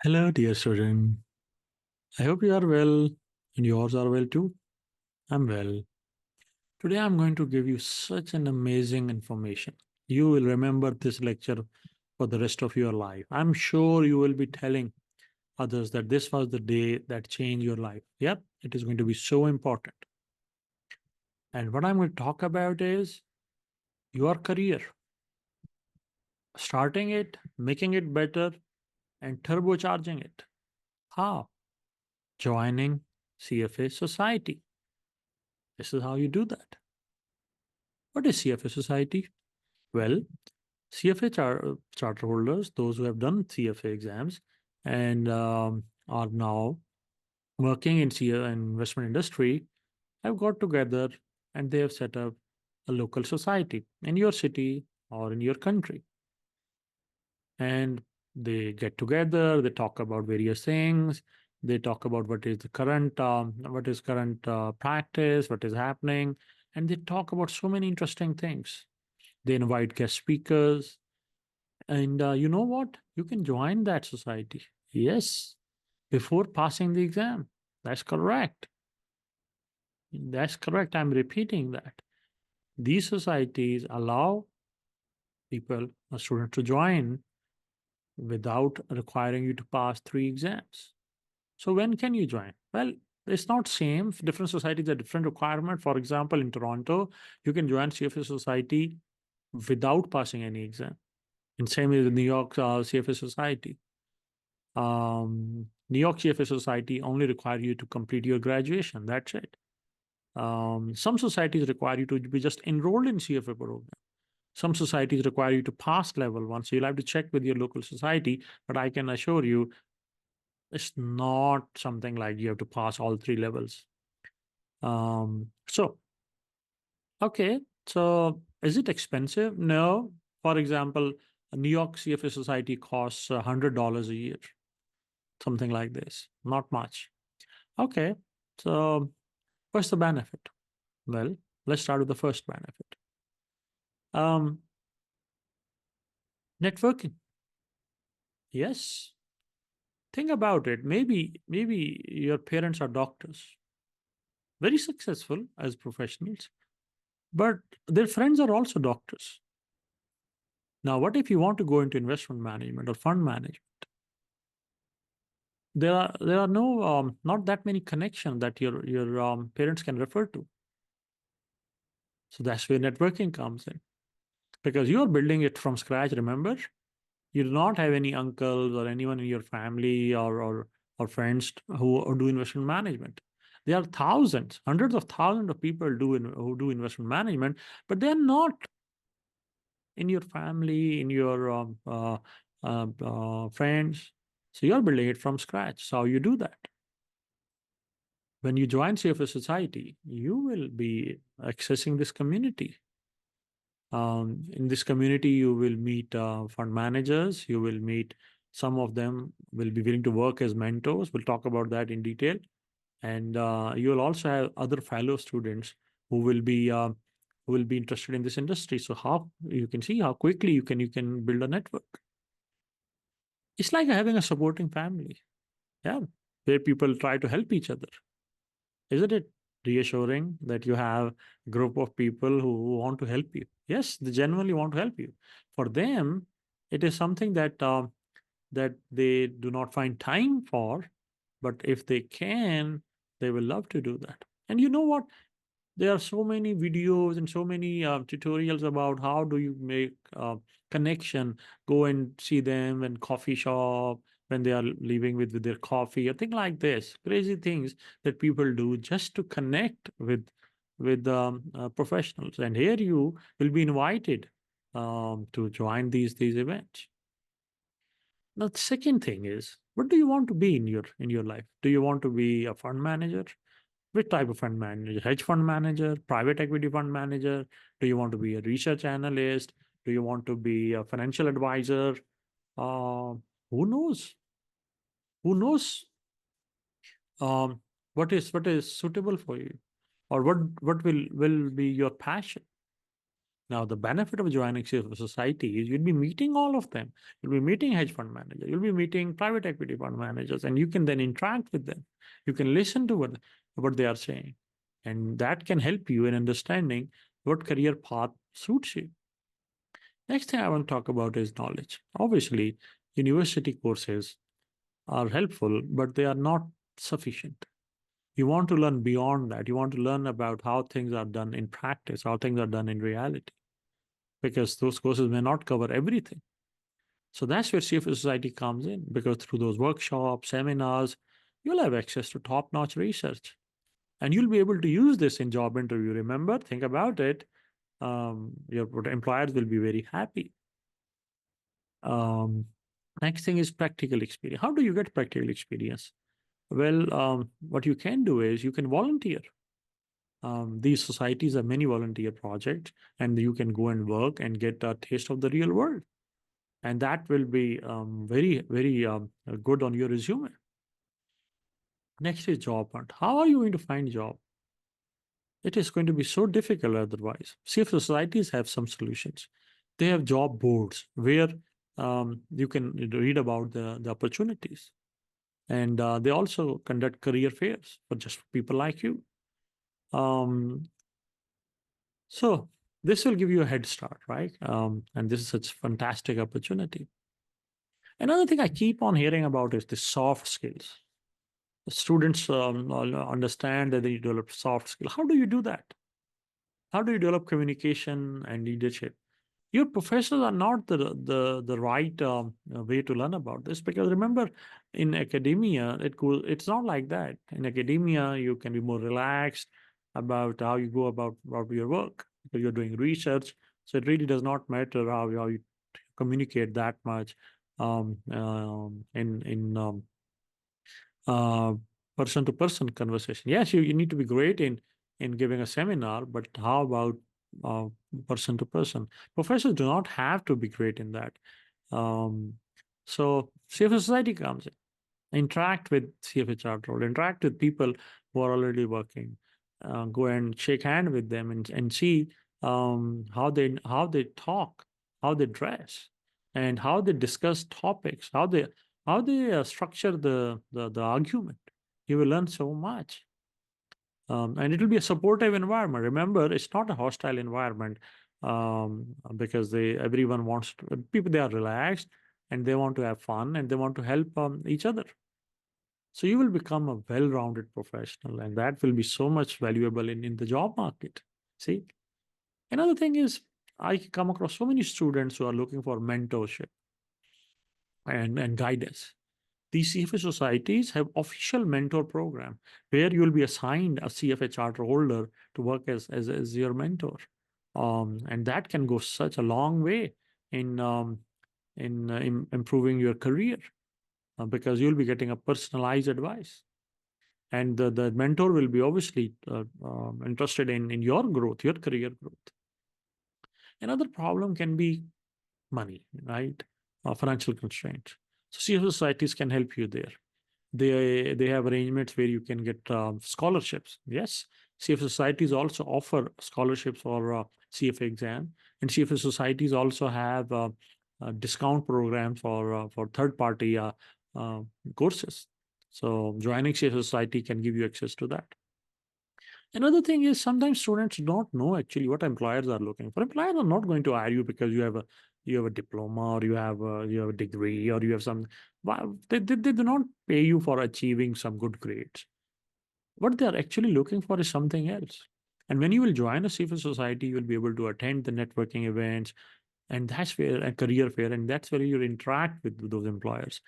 Hello, dear student. I hope you are well and yours are well too. I'm well. Today I'm going to give you such an amazing information. You will remember this lecture for the rest of your life. I'm sure you will be telling others that this was the day that changed your life. Yep, it is going to be so important. And what I'm going to talk about is your career, starting it, making it better, and turbocharging it. How? Joining CFA Society. This is how you do that. What is CFA Society? Well, CFA charter holders, those who have done CFA exams and are now working in CFA investment industry, have got together and they have set up a local society in your city or in your country. And they get together, they talk about various things, they talk about what is the current practice, what is happening, and they talk about so many interesting things. They invite guest speakers. And you know what? You can join that society. Yes, before passing the exam. That's correct. That's correct. I'm repeating that. These societies allow people, a student, to join without requiring you to pass three exams. So when can you join? Well, it's not same. Different societies have different requirement. For example, in Toronto, you can join CFA society without passing any exam. And same with the New York CFA society. New York CFA Society only require you to complete your graduation. That's it. Some societies require you to be just enrolled in CFA program. Some societies require you to pass level one. So you'll have to check with your local society. But I can assure you, it's not something like you have to pass all three levels. So, okay. So is it expensive? No. For example, a New York CFA Society costs $100 a year, something like this. Not much. Okay. So what's the benefit? Well, let's start with the first benefit. Um, Networking. Yes. Think about it. Maybe your parents are doctors, very successful as professionals, but their friends are also doctors. Now, what if you want to go into investment management or fund management? There are no not that many connections that your parents can refer to. So that's where networking comes in because you are building it from scratch. Remember, you do not have any uncles or anyone in your family or friends who do investment management. There are thousands, hundreds of thousands of people who do investment management, but they're not in your family, in your friends. So you're building it from scratch. So how you do that? When you join CFA Society, you will be accessing this community. In this community, you will meet fund managers. You will meet some of them will be willing to work as mentors. We'll talk about that in detail. And you will also have other fellow students who will be interested in this industry. So how you can see how quickly you can build a network. It's like having a supporting family. Yeah, where people try to help each other. Isn't it reassuring that you have a group of people who want to help you? Yes, they genuinely want to help you. For them, it is something that they do not find time for, but if they can, they will love to do that. And you know what? There are so many videos and so many tutorials about how do you make connection. Go and see them in coffee shop when they are leaving with their coffee or things like this. Crazy things that people do just to connect with professionals. And here you will be invited to join these events. Now, the second thing is, what do you want to be in your life? Do you want to be a fund manager? Which type of fund manager? Hedge fund manager, private equity fund manager? Do you want to be a research analyst? Do you want to be a financial advisor? Uh, who knows? Who knows um, what is suitable for you, or what will be your passion? Now, the benefit of joining civil society is you'll be meeting all of them. You'll be meeting hedge fund managers. You'll be meeting private equity fund managers, and you can then interact with them. You can listen to what they are saying, and that can help you in understanding what career path suits you. Next thing I want to talk about is knowledge. Obviously, university courses are helpful, but they are not sufficient. You want to learn beyond that. You want to learn about how things are done in practice, how things are done in reality, because those courses may not cover everything. So that's where CFA Society comes in, because through those workshops, seminars, you'll have access to top notch research, and you'll be able to use this in job interview. Remember, think about it. Your employers will be very happy. Um, Next thing is practical experience. How do you get practical experience? Well, what you can do is you can volunteer. These societies have many volunteer projects, and you can go and work and get a taste of the real world. And that will be very good on your resume. Next is job hunt. How are you going to find job? It is going to be so difficult otherwise. See if societies have some solutions. They have job boards where you can read about the opportunities. And they also conduct career fairs for just people like you. Um, so this will give you a head start, right? And this is such a fantastic opportunity. Another thing I keep on hearing about is the soft skills. Students understand that they develop soft skills. How do you do that? How do you develop communication and leadership? Your professors are not the right way to learn about this, because remember, in academia it's not like that. In academia you can be more relaxed about how you go about your work, because you're doing research. So it really does not matter how you communicate that much in uh, person to person conversation. Yes, you need to be great in giving a seminar, but how about uh, person to person? Professors do not have to be great in that. Um, so civil society comes in. Interact with CFA chart role, interact with people who are already working. Go and shake hand with them and see how they talk, how they dress, and how they discuss topics, how they structure the argument. You will learn so much. And it will be a supportive environment. Remember, it's not a hostile environment, because everyone wants to, people, they are relaxed and they want to have fun and they want to help each other. So you will become a well-rounded professional, and that will be so much valuable in the job market. See, another thing is, I come across so many students who are looking for mentorship and guidance. These CFA societies have official mentor program where you'll be assigned a CFA charter holder to work as your mentor. And that can go such a long way in improving your career, because you'll be getting a personalized advice. And the mentor will be obviously interested in your growth, your career growth. Another problem can be money, right? Financial constraints. So civil societies can help you there. They have arrangements where you can get scholarships. Yes, CFA societies also offer scholarships for CFA exam, and CFA societies also have discount programs for third party uh, courses. So joining CFA society can give you access to that. Another thing is, sometimes students don't know actually what employers are looking for. Employers are not going to hire you because you have a diploma, or you have a degree, or you have some. They do not pay you for achieving some good grades. What they are actually looking for is something else. And when you will join a civil society, you will be able to attend the networking events, and that's where a career fair, and that's where you interact with those employers.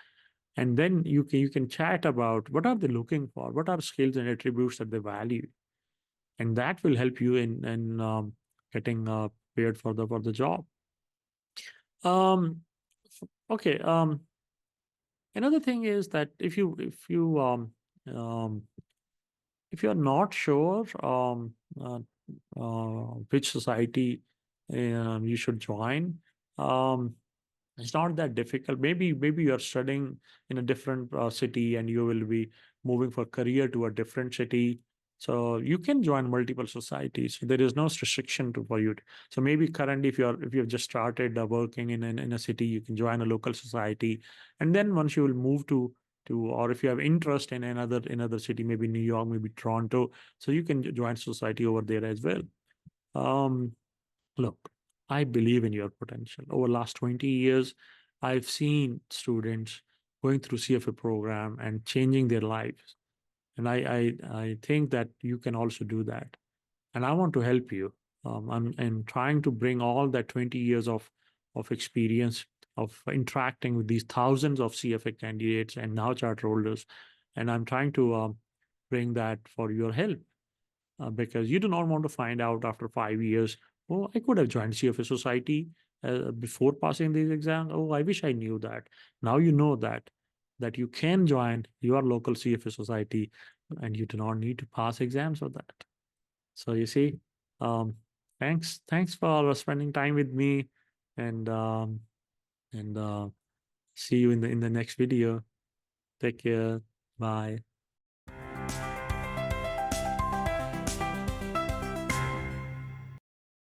And then you can chat about what are they looking for, what are skills and attributes that they value, and that will help you in getting prepared for the job. Um, okay. Another thing is that um, if you are not sure which society you should join, um, it's not that difficult. Maybe you are studying in a different city and you will be moving for career to a different city. So you can join multiple societies. There is no restriction to for you. So maybe currently, if you've just started working in a city, you can join a local society, and then once you will move to, or if you have interest in another city, maybe New York, maybe Toronto, so you can join society over there as well. Um, Look, I believe in your potential. Over the last 20 years, I've seen students going through CFA program and changing their lives. And I think that you can also do that. And I want to help you. I'm trying to bring all that 20 years of experience of interacting with these thousands of CFA candidates and now charter holders. And I'm trying to bring that for your help because you do not want to find out after 5 years, oh, I could have joined CFA society before passing these exams. Oh, I wish I knew that. Now you know that you can join your local CFA society and you do not need to pass exams for that. So you see, um, thanks for spending time with me, and and see you in the next video. Take care. Bye.